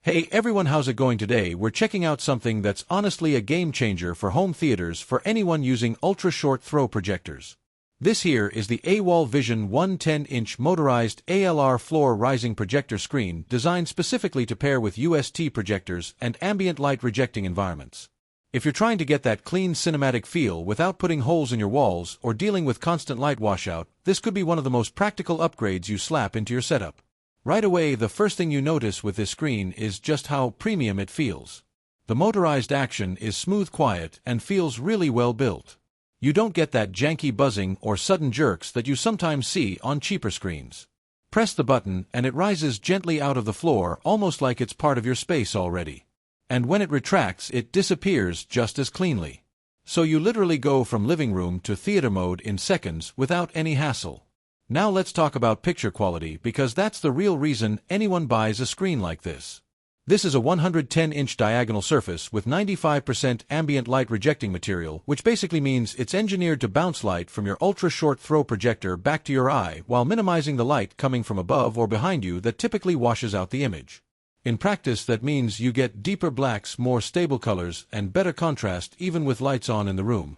Hey everyone, how's it going today? We're checking out something that's honestly a game changer for home theaters for anyone using ultra-short throw projectors. This here is the AWOL VISION 110-inch motorized ALR floor rising projector screen designed specifically to pair with UST projectors and ambient light rejecting environments. If you're trying to get that clean cinematic feel without putting holes in your walls or dealing with constant light washout, this could be one of the most practical upgrades you slap into your setup. Right away, the first thing you notice with this screen is just how premium it feels. The motorized action is smooth, quiet, and feels really well built. You don't get that janky buzzing or sudden jerks that you sometimes see on cheaper screens. Press the button and it rises gently out of the floor, almost like it's part of your space already. And when it retracts, it disappears just as cleanly. So you literally go from living room to theater mode in seconds without any hassle. Now let's talk about picture quality, because that's the real reason anyone buys a screen like this. This is a 110-inch diagonal surface with 95% ambient light rejecting material, which basically means it's engineered to bounce light from your ultra-short throw projector back to your eye while minimizing the light coming from above or behind you that typically washes out the image. In practice, that means you get deeper blacks, more stable colors, and better contrast even with lights on in the room.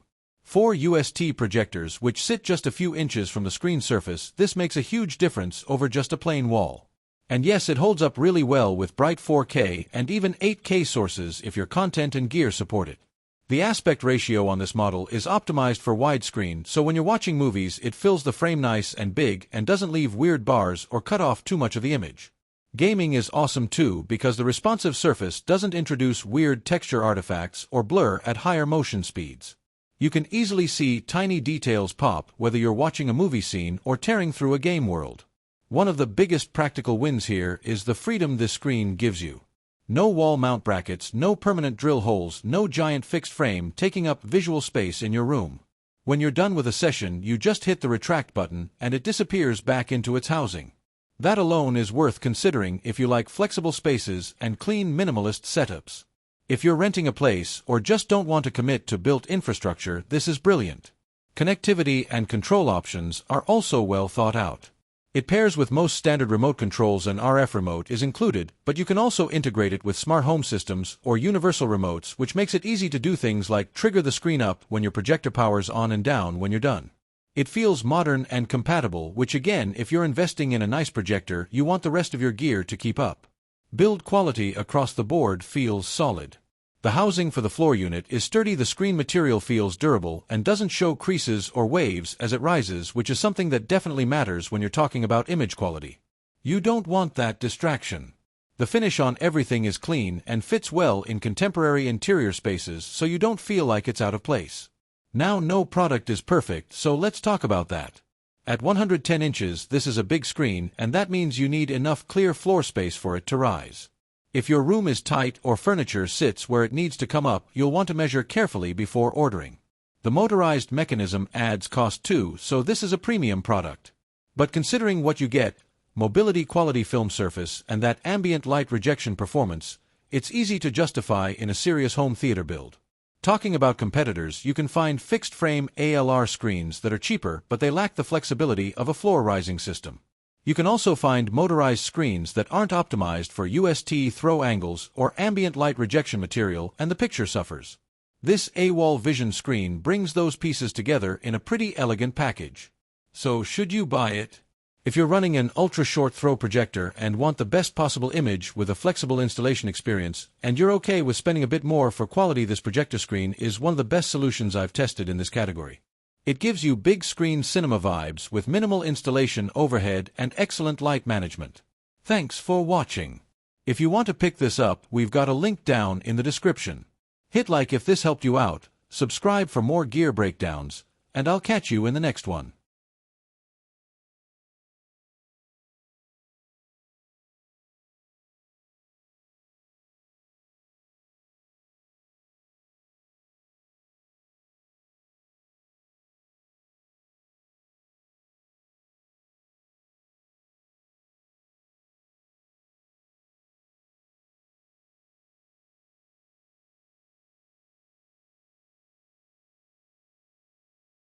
For UST projectors, which sit just a few inches from the screen surface, this makes a huge difference over just a plain wall. And yes, it holds up really well with bright 4K and even 8K sources if your content and gear support it. The aspect ratio on this model is optimized for widescreen, so when you're watching movies, it fills the frame nice and big and doesn't leave weird bars or cut off too much of the image. Gaming is awesome too, because the responsive surface doesn't introduce weird texture artifacts or blur at higher motion speeds. You can easily see tiny details pop whether you're watching a movie scene or tearing through a game world. One of the biggest practical wins here is the freedom this screen gives you. No wall mount brackets, no permanent drill holes, no giant fixed frame taking up visual space in your room. When you're done with a session, you just hit the retract button and it disappears back into its housing. That alone is worth considering if you like flexible spaces and clean minimalist setups. If you're renting a place or just don't want to commit to built infrastructure, this is brilliant. Connectivity and control options are also well thought out. It pairs with most standard remote controls, and RF remote is included, but you can also integrate it with smart home systems or universal remotes, which makes it easy to do things like trigger the screen up when your projector powers on and down when you're done. It feels modern and compatible, which again, if you're investing in a nice projector, you want the rest of your gear to keep up. Build quality across the board feels solid. The housing for the floor unit is sturdy, the screen material feels durable and doesn't show creases or waves as it rises, which is something that definitely matters when you're talking about image quality. You don't want that distraction. The finish on everything is clean and fits well in contemporary interior spaces, so you don't feel like it's out of place. Now, no product is perfect, so let's talk about that. At 110 inches, this is a big screen, and that means you need enough clear floor space for it to rise. If your room is tight or furniture sits where it needs to come up, you'll want to measure carefully before ordering. The motorized mechanism adds cost too, so this is a premium product. But considering what you get, mobility, quality film surface, and that ambient light rejection performance, it's easy to justify in a serious home theater build. Talking about competitors, you can find fixed-frame ALR screens that are cheaper, but they lack the flexibility of a floor-rising system. You can also find motorized screens that aren't optimized for UST throw angles or ambient light rejection material, and the picture suffers. This AWOL VISION screen brings those pieces together in a pretty elegant package. So should you buy it? If you're running an ultra-short throw projector and want the best possible image with a flexible installation experience, and you're okay with spending a bit more for quality, this projector screen is one of the best solutions I've tested in this category. It gives you big screen cinema vibes with minimal installation overhead and excellent light management. Thanks for watching. If you want to pick this up, we've got a link down in the description. Hit like if this helped you out, subscribe for more gear breakdowns, and I'll catch you in the next one.